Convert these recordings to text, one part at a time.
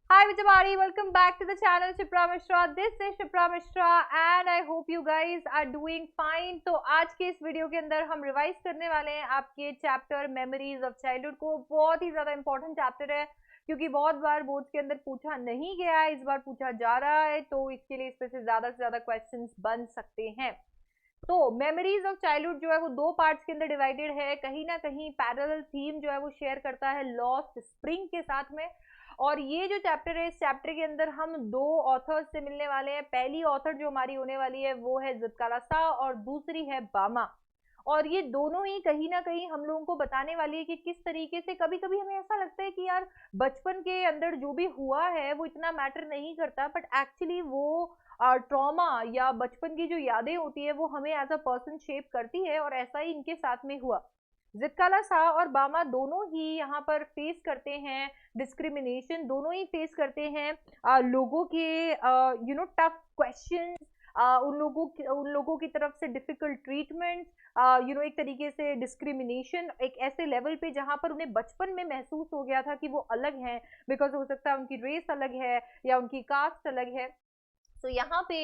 Hi everybody, welcome back to the channel Shipra Mishra. This is Shipra Mishra and I hope you guys are doing fine. तो आज के इस video के अंदर हम revise करने वाले हैं आपके चैप्टर मेमोरीज ऑफ चाइल्डहुड को। बहुत ही ज्यादा इंपॉर्टेंट चैप्टर है क्योंकि बहुत बार बोर्ड्स के अंदर पूछा नहीं गया है, इस बार पूछा जा रहा है, तो इसके लिए इसमें से ज्यादा क्वेश्चंस बन सकते हैं। तो मेमोरीज ऑफ चाइल्डहुड जो है वो दो पार्ट्स के अंदर डिवाइडेड है। कहीं ना कहीं पैरेलल थीम जो है वो शेयर करता है लॉस्ट स्प्रिंग के साथ में। और ये जो चैप्टर है, इस चैप्टर के अंदर हम दो ऑथर्स से मिलने वाले हैं। पहली ऑथर जो हमारी होने वाली है वो है ज़ित्काला सा और दूसरी है बामा। और ये दोनों ही कहीं ना कहीं हम लोगों को बताने वाली है कि किस तरीके से कभी कभी हमें ऐसा लगता है कि यार बचपन के अंदर जो भी हुआ है वो इतना मैटर नहीं करता, बट एक्चुअली वो ट्रॉमा या बचपन की जो यादें होती है वो हमें एज अ पर्सन शेप करती है। और ऐसा ही इनके साथ में हुआ। ज़ित्काला सा और बामा दोनों ही यहाँ पर फेस करते हैं डिस्क्रिमिनेशन, दोनों ही फेस करते हैं लोगों के टफ क्वेश्चन, उन लोगों की तरफ से डिफिकल्ट ट्रीटमेंट, एक तरीके से डिस्क्रिमिनेशन एक ऐसे लेवल पे जहाँ पर उन्हें बचपन में महसूस हो गया था कि वो अलग हैं, बिकॉज हो सकता है उनकी रेस अलग है या उनकी कास्ट अलग है। तो यहाँ पे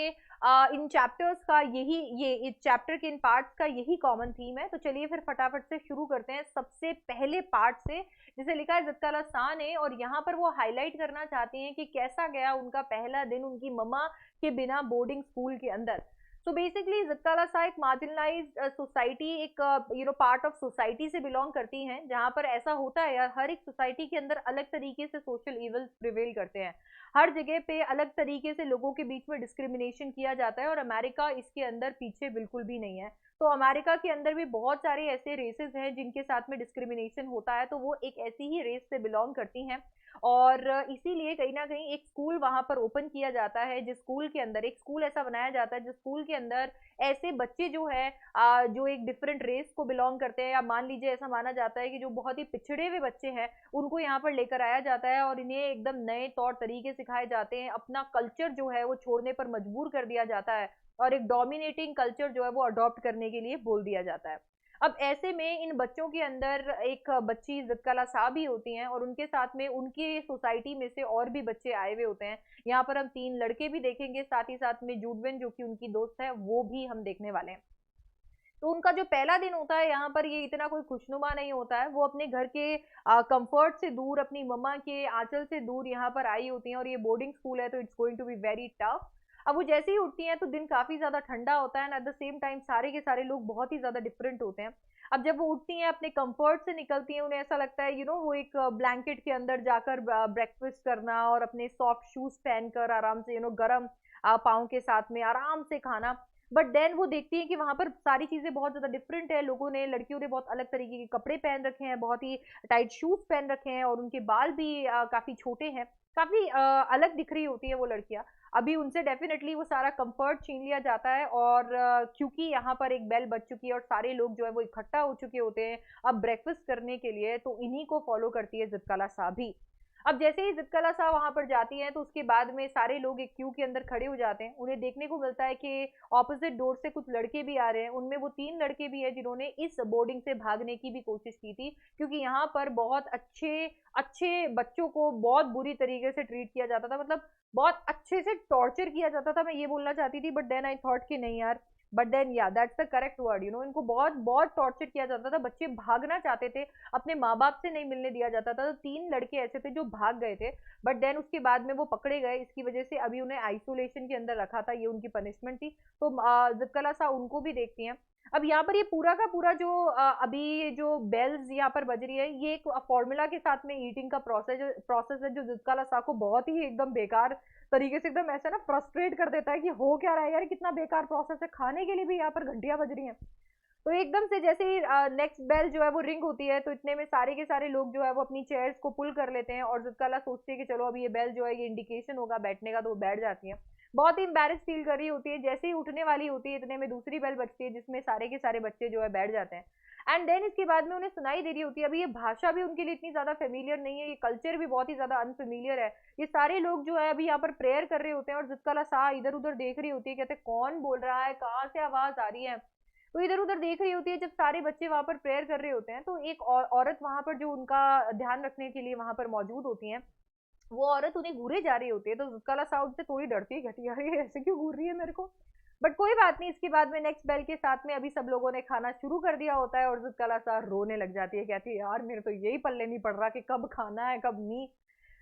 इन चैप्टर्स का यही ये इस चैप्टर के इन पार्ट्स का यही कॉमन थीम है। तो चलिए फिर फटाफट से शुरू करते हैं सबसे पहले पार्ट से, जिसे लिखा है ज़ित्काला सा ने। और यहाँ पर वो हाईलाइट करना चाहती हैं कि कैसा गया उनका पहला दिन उनकी मम्मा के बिना बोर्डिंग स्कूल के अंदर। सो बेसिकली ज़ित्काला सा एक मार्जिनलाइज्ड सोसाइटी, एक पार्ट ऑफ सोसाइटी से बिलोंग करती हैं, जहाँ पर ऐसा होता है यार, हर एक सोसाइटी के अंदर अलग तरीके से सोशल इवल्स प्रिवेल करते हैं। हर जगह पे अलग तरीके से लोगों के बीच में डिस्क्रिमिनेशन किया जाता है और अमेरिका इसके अंदर पीछे बिल्कुल भी नहीं है। तो अमेरिका के अंदर भी बहुत सारे ऐसे रेसेस हैं जिनके साथ में डिस्क्रिमिनेशन होता है, तो वो एक ऐसी ही रेस से बिलोंग करती हैं। और इसीलिए कहीं ना कहीं एक स्कूल वहां पर ओपन किया जाता है, जिस स्कूल के अंदर एक स्कूल ऐसा बनाया जाता है जिस स्कूल के अंदर ऐसे बच्चे जो है जो एक डिफरेंट रेस को बिलोंग करते हैं, या मान लीजिए ऐसा माना जाता है कि जो बहुत ही पिछड़े हुए बच्चे हैं उनको यहाँ पर लेकर आया जाता है और इन्हें एकदम नए तौर तरीके सिखाए जाते हैं। अपना कल्चर जो है वो छोड़ने पर मजबूर कर दिया जाता है और एक डोमिनेटिंग कल्चर जो है वो अडॉप्ट करने के लिए बोल दिया जाता है। अब ऐसे में इन बच्चों के अंदर एक बच्ची ज़ित्काला सा भी होती हैं और उनके साथ में उनकी सोसाइटी में से और भी बच्चे आए हुए होते हैं। यहाँ पर हम तीन लड़के भी देखेंगे, साथ ही साथ में जूडविन जो कि उनकी दोस्त है वो भी हम देखने वाले हैं। तो उनका जो पहला दिन होता है यहाँ पर ये इतना कोई खुशनुमा नहीं होता है। वो अपने घर के कंफर्ट से दूर, अपनी मम्मा के आंचल से दूर यहाँ पर आई होती हैं और ये बोर्डिंग स्कूल है तो it's going to be very tough. अब वो जैसे ही उठती हैं तो दिन काफी ज्यादा ठंडा होता है and at the same time सारे के सारे लोग बहुत ही ज्यादा डिफरेंट होते हैं। अब जब वो उठती हैं अपने कंफर्ट से निकलती हैं, उन्हें ऐसा लगता है वो एक ब्लैंकेट के अंदर जाकर ब्रेकफास्ट करना और अपने सॉफ्ट शूज पहनकर आराम से गर्म पाँव के साथ में आराम से खाना। बट देन वो देखती है कि वहां पर सारी चीजें बहुत ज्यादा डिफरेंट है। लोगों ने, लड़कियों ने बहुत अलग तरीके के कपड़े पहन रखे हैं, बहुत ही टाइट शूज पहन रखे हैं और उनके बाल भी काफी छोटे हैं। काफी अलग दिख रही होती है वो लड़कियां। अभी उनसे डेफिनेटली वो सारा कंफर्ट छीन लिया जाता है और क्योंकि यहाँ पर एक बेल बज चुकी है और सारे लोग जो है वो इकट्ठा हो चुके होते हैं अब ब्रेकफास्ट करने के लिए, तो इन्हीं को फॉलो करती है ज़ित्काला सा भी। अब जैसे ही ज़ित्काला सा वहां पर जाती हैं तो उसके बाद में सारे लोग एक क्यू के अंदर खड़े हो जाते हैं। उन्हें देखने को मिलता है कि ऑपोजिट डोर से कुछ लड़के भी आ रहे हैं। उनमें वो तीन लड़के भी हैं जिन्होंने इस बोर्डिंग से भागने की भी कोशिश की थी, क्योंकि यहाँ पर बहुत अच्छे अच्छे बच्चों को बहुत बुरी तरीके से ट्रीट किया जाता था, मतलब बहुत अच्छे से टॉर्चर किया जाता था, मैं ये बोलना चाहती थी। बट देन आई थॉट कि नहीं यार, बट देन या दैट्स द करेक्ट वर्ड, इनको बहुत बहुत टॉर्चर किया जाता था। बच्चे भागना चाहते थे, अपने माँ बाप से नहीं मिलने दिया जाता था। तो तीन लड़के ऐसे थे जो भाग गए थे, बट देन उसके बाद में वो पकड़े गए। इसकी वजह से अभी उन्हें आइसोलेशन के अंदर रखा था, ये उनकी पनिशमेंट थी। तो ज़ित्काला सा उनको भी देखती हैं। अब यहाँ पर ये पूरा का पूरा जो अभी जो बेल्स यहाँ पर बज रही है, ये एक फॉर्मूला के साथ में ईटिंग का प्रोसेस है जो ज़ित्काला सा को बहुत ही एकदम बेकार तरीके से, एकदम ऐसा ना फ्रस्ट्रेट कर देता है कि हो क्या रहा है यार, कितना बेकार प्रोसेस है, खाने के लिए भी यहाँ पर घंटियां बज रही हैं। तो एकदम से जैसे ही नेक्स्ट बेल जो है वो रिंग होती है, तो इतने में सारे के सारे लोग जो है वो अपनी चेयर्स को पुल कर लेते हैं और ज़ित्काला सोचती है कि चलो अभी ये बेल जो है ये इंडिकेशन होगा बैठने का, तो वो बैठ जाती है। बहुत ही एम्बेरस फील कर रही होती है। जैसे ही उठने वाली होती है इतने में दूसरी बेल बजती है जिसमें सारे के सारे बच्चे जो है बैठ जाते हैं। एंड देन इसके बाद में उन्हें सुनाई दे रही होती है, अभी ये भाषा भी उनके लिए इतनी ज्यादा फेमिलियर नहीं है, ये कल्चर भी बहुत ही ज्यादा अनफेमिलियर है। ये सारे लोग जो है अभी यहाँ पर प्रेयर कर रहे होते हैं और ज़ित्काला सा इधर उधर देख रही होती है, कहते हैं कौन बोल रहा है, कहाँ से आवाज आ रही है। तो इधर उधर देख रही होती है। जब सारे बच्चे वहां पर प्रेयर कर रहे होते हैं तो एक औरत वहां पर जो उनका ध्यान रखने के लिए वहां पर मौजूद होती है, वो औरत उन्हें घूरे जा रही होती है, तो जुत्काला साउथ से थोड़ी डरती है, कहती है यार ये ऐसे क्यों घूर रही है मेरे को। बट कोई बात नहीं, इसके बाद में नेक्स्ट बेल के साथ में अभी सब लोगों ने खाना शुरू कर दिया होता है और जुत्काला सा रोने लग जाती है, कहती है यार मेरे तो यही पल्ले नहीं पड़ रहा कि कब खाना है कब नहीं।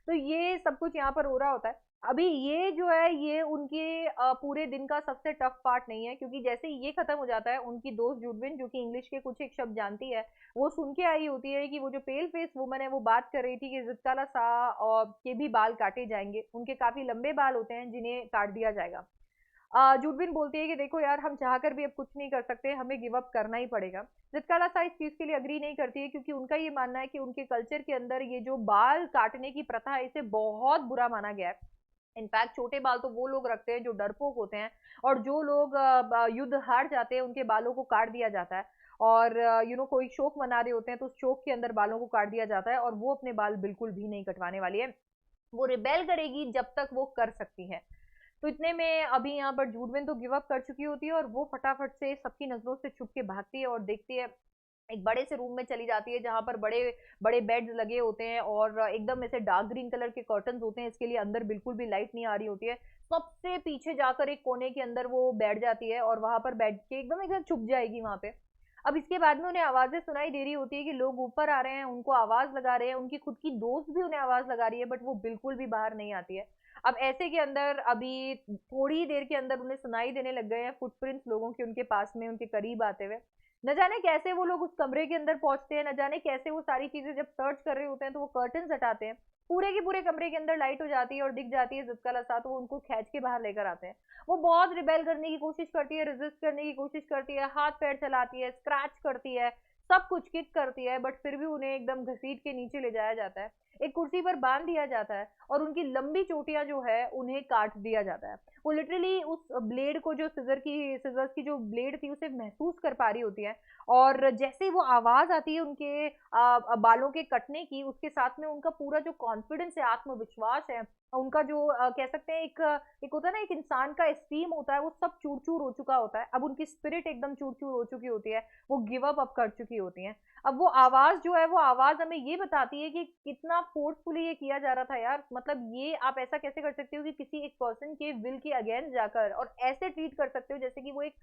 तो ये सब कुछ यहाँ पर हो रहा होता है। अभी ये जो है ये उनके पूरे दिन का सबसे टफ पार्ट नहीं है, क्योंकि जैसे ही ये खत्म हो जाता है, उनकी दोस्त जुडविन जो कि इंग्लिश के कुछ एक शब्द जानती है, वो सुन के आई होती है कि वो जो पेल फेस वुमन है वो बात कर रही थी कि जित्काला सा और के भी बाल काटे जाएंगे, उनके काफी लंबे बाल होते हैं जिन्हें काट दिया जाएगा। जूडविन बोलती है कि देखो यार हम चाहकर भी अब कुछ नहीं कर सकते, हमें गिव अप करना ही पड़ेगा। जित्काला सा इस चीज के लिए अग्री नहीं करती है, क्योंकि उनका ये मानना है कि उनके कल्चर के अंदर ये जो बाल काटने की प्रथा है इसे बहुत बुरा माना गया है। इनफैक्ट छोटे बाल तो वो लोग रखते हैं जो डरपोक होते हैं, और जो लोग युद्ध हार जाते हैं उनके बालों को काट दिया जाता है। और कोई शोक मना रहे होते हैं तो उस शोक के अंदर बालों को काट दिया जाता है, और वो अपने बाल बिल्कुल भी नहीं कटवाने वाली है। वो रिबेल करेगी जब तक वो कर सकती है। तो इतने में अभी यहाँ पर जूडविन तो गिव अप कर चुकी होती है, और वो फटाफट से सबकी नजरों से छुप के भागती है और देखती है, एक बड़े से रूम में चली जाती है जहां पर बड़े बड़े बेड्स लगे होते हैं और एकदम ऐसे डार्क ग्रीन कलर के कर्टन्स होते हैं, इसके लिए अंदर बिल्कुल भी लाइट नहीं आ रही होती है। सबसे पीछे जाकर एक कोने के अंदर वो बैठ जाती है और वहां पर बैठ के एकदम एकदम छुप जाएगी वहां पे। अब इसके बाद में उन्हें आवाजें सुनाई दे रही होती है कि लोग ऊपर आ रहे हैं, उनको आवाज लगा रहे हैं, उनकी खुद की दोस्त भी उन्हें आवाज लगा रही है, बट वो बिल्कुल भी बाहर नहीं आती है। अब ऐसे के अंदर अभी थोड़ी देर के अंदर उन्हें सुनाई देने लग गए हैं फुटप्रिंट्स लोगों के उनके पास में, उनके करीब आते हुए। न जाने कैसे वो लोग उस कमरे के अंदर पहुंचते हैं, न जाने कैसे वो सारी चीजें जब सर्च कर रहे होते हैं तो वो कर्टन हटाते हैं, पूरे के पूरे कमरे के अंदर लाइट हो जाती है और दिख जाती है जित्काला सा, तो वो उनको खींच के बाहर लेकर आते हैं। वो बहुत रिबेल करने की कोशिश करती है, रेजिस्ट करने की कोशिश करती है, हाथ पैर चलाती है, स्क्रैच करती है, सब कुछ किक करती है, बट फिर भी उन्हें एकदम घसीट के नीचे ले जाया जाता है, एक कुर्सी पर बांध दिया जाता है और उनकी लंबी चोटियां जो है उन्हें काट दिया जाता है। वो लिटरली उस ब्लेड को, जो सिजर्स की जो ब्लेड थी उसे महसूस कर पा रही होती है, और जैसे ही वो आवाज आती है उनके बालों के कटने की, उसके साथ में उनका पूरा जो कॉन्फिडेंस है, आत्मविश्वास है, उनका जो कह सकते हैं एक होता है ना, एक इंसान का एस्टीम होता है, वो सब चूर चूर हो चुका होता है। अब उनकी स्पिरिट एकदम चूर चूर हो चुकी होती है, वो गिव अप कर चुकी होती है। अब वो आवाज जो है, वो आवाज हमें ये बताती है कि कितना फोर्सफुली ये किया जा रहा था यार। मतलब ये आप ऐसा कैसे कर सकते हो कि किसी एक पर्सन के विल के अगेंस्ट जाकर और ऐसे ट्रीट कर सकते हो जैसे कि वो एक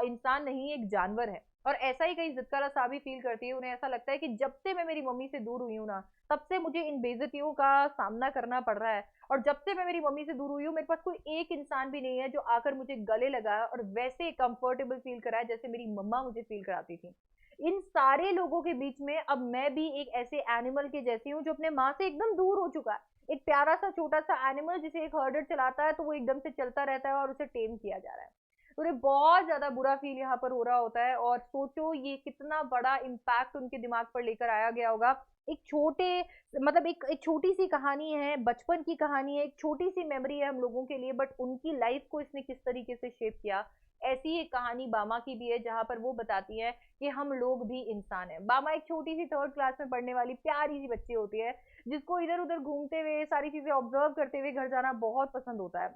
इंसान नहीं, एक जानवर है। और ऐसा ही कहीं जित्काला सा भी फील करती है, उन्हें ऐसा लगता है कि जब से मैं मेरी मम्मी से दूर हुई हूँ ना, तब से मुझे इन बेइज्जतियों का सामना करना पड़ रहा है, और जब से मैं मेरी मम्मी से दूर हुई हूँ मेरे पास कोई एक इंसान भी नहीं है जो आकर मुझे गले लगाया और वैसे कंफर्टेबल फील कराया जैसे मेरी मम्मा मुझे फील कराती थी। इन सारे लोगों के बीच में अब मैं भी एक ऐसे एनिमल के जैसी हूँ जो अपने माँ से एकदम दूर हो चुका है, एक प्यारा सा छोटा सा एनिमल जिसे एक हर्डर चलाता है तो वो एकदम से चलता रहता है और उसे टेम किया जा रहा है। तो उन्हें बहुत ज्यादा बुरा फील यहाँ पर हो रहा होता है, और सोचो ये कितना बड़ा इम्पैक्ट उनके दिमाग पर लेकर आया गया होगा। एक छोटे मतलब एक छोटी सी कहानी है, बचपन की कहानी है, एक छोटी सी मेमोरी है हम लोगों के लिए, बट उनकी लाइफ को इसने किस तरीके से शेप किया। ऐसी एक कहानी बामा की भी है जहां पर वो बताती है कि हम लोग भी इंसान हैं। बामा एक छोटी सी थर्ड क्लास में पढ़ने वाली प्यारी सी बच्ची होती है, जिसको इधर उधर घूमते हुए सारी चीजें ऑब्जर्व करते हुए घर जाना बहुत पसंद होता है।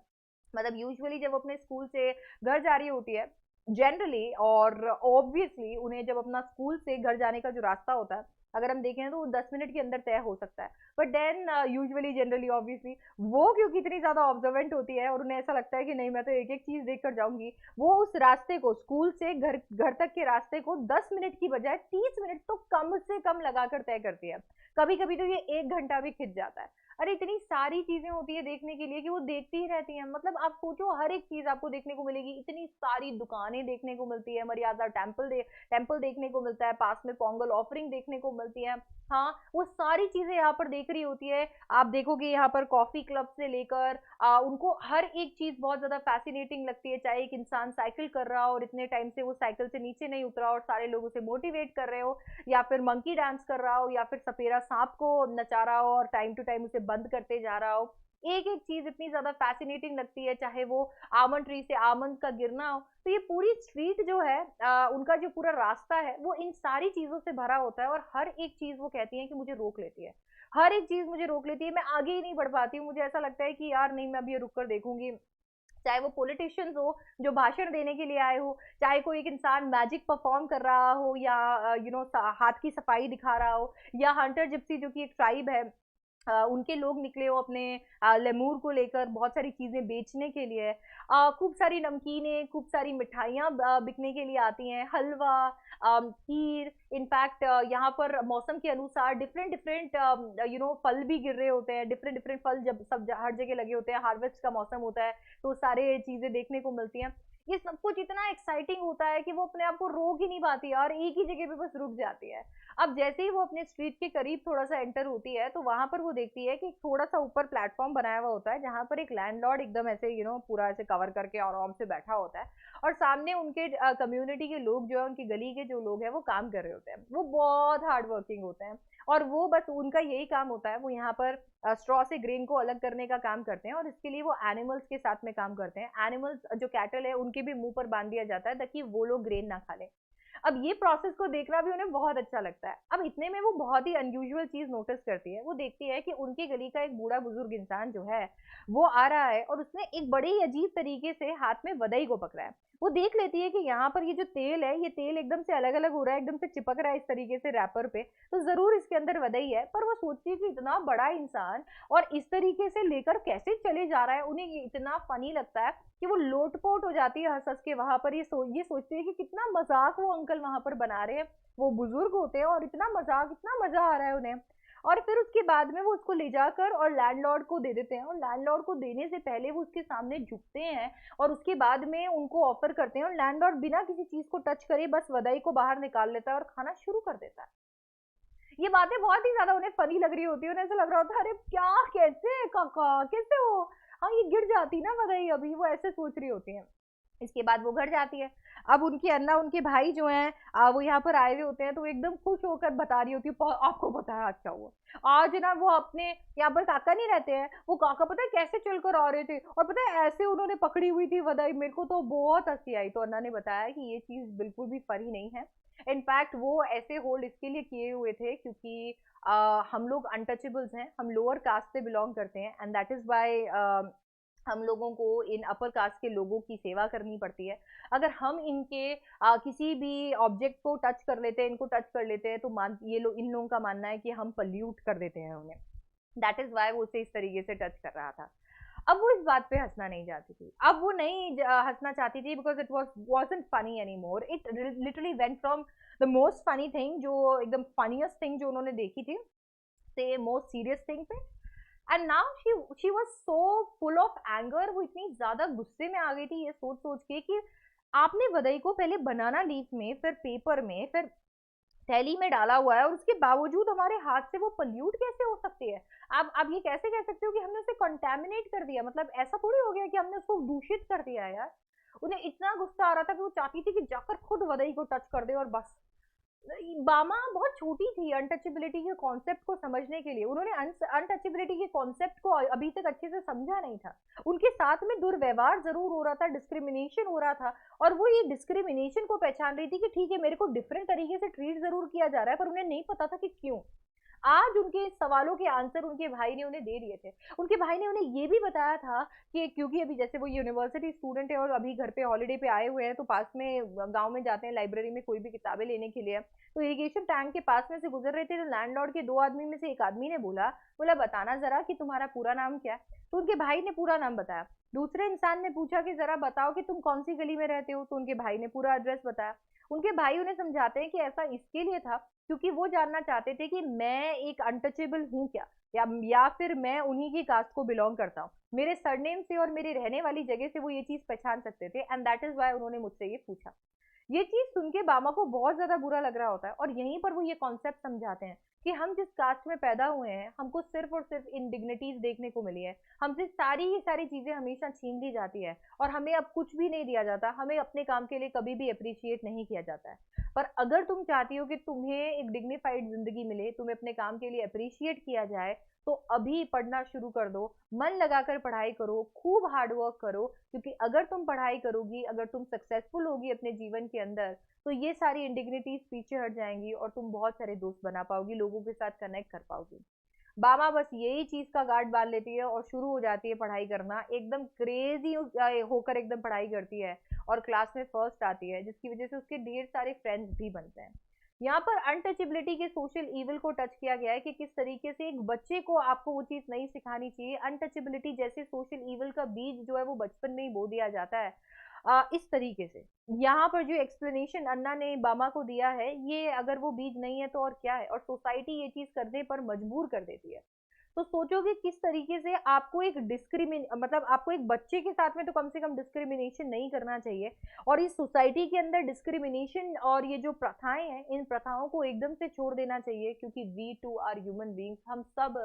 मतलब यूजुअली जब अपने स्कूल से घर जा रही होती है जनरली, और ऑब्वियसली उन्हें जब अपना स्कूल से घर जाने का जो रास्ता होता है, अगर हम देखें तो वो 10 मिनट के अंदर तय हो सकता है, but then usually generally obviously वो क्योंकि इतनी ज्यादा ऑब्जर्वेंट होती है और उन्हें ऐसा लगता है कि नहीं मैं तो एक एक चीज देख कर जाऊंगी, वो उस रास्ते को, स्कूल से घर घर तक के रास्ते को 10 मिनट की बजाय 30 मिनट तो कम से कम लगाकर तय करती है। कभी कभी तो ये 1 घंटा भी खिंच जाता है। अरे इतनी सारी चीजें होती है देखने के लिए कि वो देखती ही रहती हैं। मतलब आप सोचो हर एक चीज आपको देखने को मिलेगी, इतनी सारी दुकानें देखने को मिलती है, मर्यादा टेम्पल देखने को मिलता है, पास में पोंगल ऑफरिंग देखने को मिलती है। हाँ, वो सारी चीजें यहाँ पर देख रही होती है। आप देखोगे यहाँ पर कॉफी क्लब से लेकर उनको हर एक चीज बहुत ज्यादा फैसिनेटिंग लगती है, चाहे एक इंसान साइकिल कर रहा हो और इतने टाइम से वो साइकिल से नीचे नहीं उतरा और सारे लोग उसे मोटिवेट कर रहे हो, या फिर मंकी डांस कर रहा हो, या फिर सपेरा सांप को नचा रहा हो और टाइम टू टाइम उसे बंद करते जा रहा हो। एक एक चीज इतनी ज्यादा फैसिनेटिंग लगती है, चाहे वो आमंड ट्री से आमंड का गिरना हो। तो ये पूरी स्ट्रीट जो है, उनका जो पूरा रास्ता है वो इन सारी चीजों से भरा होता है, और हर एक चीज वो कहती है कि मुझे रोक लेती है, हर एक चीज मुझे रोक लेती है, मैं आगे ही नहीं बढ़ पाती हूँ। मुझे ऐसा लगता है कि यार नहीं, मैं अभी ये रुक कर देखूंगी। चाहे वो पॉलिटिशियंस हो जो भाषण देने के लिए आए हो, चाहे कोई एक इंसान मैजिक परफॉर्म कर रहा हो, या हाथ की सफाई दिखा रहा हो, या हंटर जिप्सी जो कि एक ट्राइब है उनके लोग निकले हो अपने लेमूर को लेकर बहुत सारी चीजें बेचने के लिए। खूब सारी नमकीनें, खूब सारी मिठाइयाँ बिकने के लिए आती हैं, हलवा, खीर। इनफैक्ट यहाँ पर मौसम के अनुसार डिफरेंट डिफरेंट फल भी गिर रहे होते हैं। डिफरेंट डिफरेंट फल जब हर जगह लगे होते हैं, हार्वेस्ट का मौसम होता है, तो सारे चीजें देखने को मिलती हैं। ये सब कुछ इतना एक्साइटिंग होता है कि वो अपने आप को रोक ही नहीं पाती है और एक ही जगह पे बस रुक जाती है। अब जैसे ही वो अपने स्ट्रीट के करीब थोड़ा सा एंटर होती है, तो वहां पर वो देखती है कि थोड़ा सा ऊपर प्लेटफॉर्म बनाया हुआ होता है, जहां पर एक लैंडलॉर्ड एकदम ऐसे पूरा ऐसे कवर करके आराम से बैठा होता है। और सामने उनके कम्युनिटी के लोग जो है, उनकी गली के जो लोग हैं, वो काम कर रहे होते हैं। वो बहुत हार्ड वर्किंग होते हैं और वो बस उनका यही काम होता है। वो यहाँ पर स्ट्रॉ से ग्रेन को अलग करने का काम करते हैं और इसके लिए वो एनिमल्स के साथ में काम करते हैं। एनिमल्स जो कैटल है, उनके भी मुंह पर बांध दिया जाता है ताकि वो लोग ग्रेन ना खा लें। अब ये प्रोसेस को देखना भी उन्हें बहुत अच्छा लगता है। अब इतने में वो बहुत ही अनयूजुअल चीज नोटिस करती है। वो देखती है कि उनकी गली का एक बूढ़ा बुजुर्ग इंसान जो है, वो आ रहा है और उसने एक बड़े ही अजीब तरीके से हाथ में वदई को पकड़ा है। वो देख लेती है कि यहाँ पर ये जो तेल है, ये तेल एकदम से अलग अलग हो रहा है, एकदम से चिपक रहा है इस तरीके से रैपर पे, तो जरूर इसके अंदर वदई है। पर वो सोचती है कि इतना बड़ा इंसान और इस तरीके से लेकर कैसे चले जा रहा है। उन्हें ये इतना फनी लगता है कि वो लोटपोट हो जाती है हंस हंस के वहां पर। ये सोचती है कि कितना मजाक वो अंकल वहां पर बना रहे हैं। वो बुजुर्ग होते हैं और इतना मजाक, इतना मजा आ रहा है उन्हें। और फिर उसके बाद में वो उसको ले जाकर और लैंडलॉर्ड को दे देते हैं, और लैंडलॉर्ड को देने से पहले वो उसके सामने झुकते हैं और उसके बाद में उनको ऑफर करते हैं। और लैंडलॉर्ड बिना किसी चीज को टच करे बस वदाई को बाहर निकाल लेता है और खाना शुरू कर देता है। ये बातें बहुत ही ज्यादा उन्हें फनी लग रही होती है। उन्हें ऐसा लग रहा होता है, अरे क्या, कैसे काका, कैसे हो, हाँ ये गिर जाती ना वदाई अभी, वो ऐसे सोच रही होती है। इसके बाद वो घर जाती है। अब उनकी अन्ना, उनके भाई जो हैं, वो यहाँ पर आए हुए होते हैं, तो वो एकदम खुश होकर बता रही होती है, आपको पता है अच्छा हुआ आज ना वो अपने यहाँ पर काका नहीं रहते हैं, वो काका पता है कैसे चलकर आ रहे थे और पता है ऐसे उन्होंने पकड़ी हुई थी वदाई। मेरे को तो बहुत हंसी आई। तो अन्ना ने बताया कि ये चीज बिल्कुल भी फनी नहीं है। इनफैक्ट वो ऐसे होल्ड इसके लिए किए हुए थे क्योंकि हम लोग अनटचेबल्स हैं, हम लोअर कास्ट से बिलोंग करते हैं, एंड दैट इज वाई हम लोगों को इन अपर कास्ट के लोगों की सेवा करनी पड़ती है। अगर हम इनके किसी भी ऑब्जेक्ट को टच कर लेते हैं, इनको टच कर लेते हैं, तो ये लोग, इन लोगों का मानना है कि हम पल्यूट कर देते हैं उन्हें। दैट इज वाई वो उसे इस तरीके से टच कर रहा था। अब वो इस बात पे हंसना नहीं चाहती थी। अब वो नहीं हंसना चाहती थी because it wasn't funny anymore. It literally went from the most funny thing, जो एकदम funniest thing जो उन्होंने देखी थी, से most serious thing पे। And now she was so full of anger. वो इतनी ज्यादा गुस्से में आ गई थी ये सोच सोच के कि आपने वदई को पहले बनाना लीफ में, फिर पेपर में, फिर थैली में डाला हुआ है, और उसके बावजूद हमारे हाथ से वो पल्यूट कैसे हो सकती है। आप ये कैसे कह सकते हो कि हमने उसे कंटेमिनेट कर दिया। मतलब ऐसा थोड़ी हो गया कि हमने उसको दूषित कर दिया है यार। उन्हें इतना गुस्सा आ रहा था कि वो चाहती थी कि जाकर खुद वदई को टच कर दे और बस। बामा बहुत छोटी थी अनटचेबिलिटी के कॉन्सेप्ट को समझने के लिए। उन्होंने अनटचेबिलिटी के कॉन्सेप्ट को अभी तक अच्छे से समझा नहीं था। उनके साथ में दुर्व्यवहार जरूर हो रहा था, डिस्क्रिमिनेशन हो रहा था, और वो ये डिस्क्रिमिनेशन को पहचान रही थी कि ठीक है मेरे को डिफरेंट तरीके से ट्रीट जरूर किया जा रहा है, पर उन्हें नहीं पता था कि क्यों। आज उनके सवालों के आंसर उनके भाई ने उन्हें दे दिए थे। उनके भाई ने उन्हें ये भी बताया था कि क्योंकि अभी जैसे वो यूनिवर्सिटी स्टूडेंट है और अभी घर पे हॉलीडे पे आए हुए हैं, तो पास में गांव में जाते हैं लाइब्रेरी में कोई भी किताबें लेने के लिए। तो इरिगेशन टैंक के पास में से गुजर रहे थे, तो लैंडलॉर्ड के दो आदमी में से एक आदमी ने बोला बताना जरा कि तुम्हारा पूरा नाम क्या है। तो उनके भाई ने पूरा नाम बताया। दूसरे इंसान ने पूछा कि जरा बताओ कि तुम कौन सी गली में रहते हो। तो उनके भाई ने पूरा एड्रेस बताया। उनके भाई उन्हें समझाते हैं कि ऐसा इसके लिए था क्योंकि वो जानना चाहते थे कि मैं एक अनटचेबल हूँ क्या, या फिर मैं उन्हीं की कास्ट को बिलोंग करता हूँ। मेरे सरनेम से और मेरे रहने वाली जगह से वो ये चीज पहचान सकते थे, एंड दैट इज वाई उन्होंने मुझसे ये पूछा। ये चीज सुन के बामा को बहुत ज्यादा बुरा लग रहा होता है, और यहीं पर वो ये कॉन्सेप्ट समझाते हैं कि हम जिस कास्ट में पैदा हुए हैं, हमको सिर्फ और सिर्फ इंडिग्निटीज देखने को मिली है। हमसे सारी ही सारी चीजें हमेशा छीन ली जाती है और हमें अब कुछ भी नहीं दिया जाता। हमें अपने काम के लिए कभी भी अप्रिशिएट नहीं किया जाता है। पर अगर तुम चाहती हो कि तुम्हें एक डिग्निफाइड जिंदगी मिले, तुम्हें अपने काम के लिए अप्रिशिएट किया जाए, तो अभी पढ़ना शुरू कर दो। मन लगाकर पढ़ाई करो, खूब हार्ड वर्क करो, क्योंकि अगर तुम पढ़ाई करोगी, अगर तुम सक्सेसफुल होगी अपने जीवन के अंदर, तो ये सारी इंडिग्निटीज पीछे हट जाएंगी और तुम बहुत सारे दोस्त बना पाओगी, लोगों के साथ कनेक्ट कर पाओगी। बामा बस यही चीज का गार्ड बांध लेती है और शुरू हो जाती है पढ़ाई करना। एकदम क्रेजी होकर एकदम पढ़ाई करती है और क्लास में फर्स्ट आती है, जिसकी वजह से उसके ढेर सारे फ्रेंड्स भी बनते हैं। यहाँ पर अनटचेबिलिटी के सोशल ईविल को टच किया गया है कि किस तरीके से एक बच्चे को आपको वो चीज नहीं सिखानी चाहिए। अनटचेबिलिटी जैसे सोशल ईविल का बीज जो है वो बचपन में ही बो दिया जाता है। इस तरीके से यहाँ पर जो एक्सप्लेनेशन अन्ना ने बामा को दिया है, ये अगर वो बीज नहीं है तो और क्या है, और सोसाइटी ये चीज करने पर मजबूर कर देती है। तो सोचोगे किस तरीके से आपको एक मतलब आपको एक बच्चे के साथ में तो कम से कम डिस्क्रिमिनेशन नहीं करना चाहिए, और इस सोसाइटी के अंदर डिस्क्रिमिनेशन और ये जो प्रथाएं हैं, इन प्रथाओं को एकदम से छोड़ देना चाहिए, क्योंकि we too are human beings, हम सब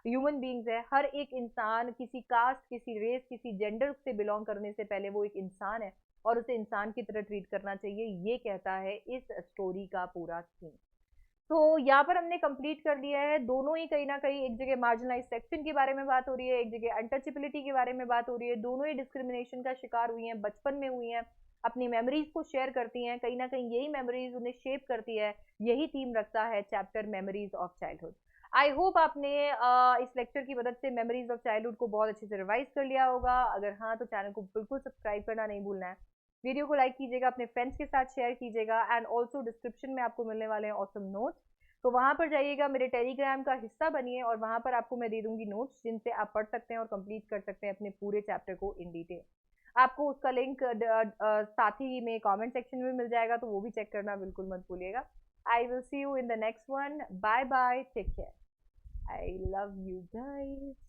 ह्यूमन बींग्स है। हर एक इंसान किसी कास्ट, किसी रेस, किसी जेंडर से बिलोंग करने से पहले वो एक इंसान है, और उसे इंसान की तरह ट्रीट करना चाहिए, ये कहता है इस स्टोरी का पूरा थीम। तो यहाँ पर हमने कंप्लीट कर लिया है। दोनों ही कहीं ना कहीं, एक जगह मार्जिनलाइज सेक्शन के बारे में बात हो रही है, एक जगह अनटचेबिलिटी के बारे में बात हो रही है। दोनों ही डिस्क्रिमिनेशन का शिकार हुई हैं, बचपन में हुई हैं, अपनी मेमोरीज को शेयर करती हैं, कहीं ना कहीं यही मेमोरीज उन्हें शेप करती है। यही थीम रखता है chapter memories of childhood. I hope आपने इस लेक्चर की मदद से मेमोरीज ऑफ चाइल्डहुड को बहुत अच्छे से रिवाइज कर लिया होगा। अगर हाँ, तो चैनल को बिल्कुल सब्सक्राइब करना नहीं भूलना है। वीडियो को लाइक कीजिएगा, अपने फ्रेंड्स के साथ शेयर कीजिएगा, एंड ऑल्सो डिस्क्रिप्शन में आपको मिलने वाले हैं ऑसम नोट्स। तो वहां पर जाइएगा, मेरे टेलीग्राम का हिस्सा बनिए, और वहां पर आपको मैं दे दूंगी नोट्स, जिनसे आप पढ़ सकते हैं और कंप्लीट कर सकते हैं अपने पूरे चैप्टर को इन डिटेल। आपको उसका लिंक साथ ही में कमेंट सेक्शन में मिल जाएगा, तो वो भी चेक करना बिल्कुल मत भूलिएगा। I will see you in the next one. Bye bye, take care, I love you guys.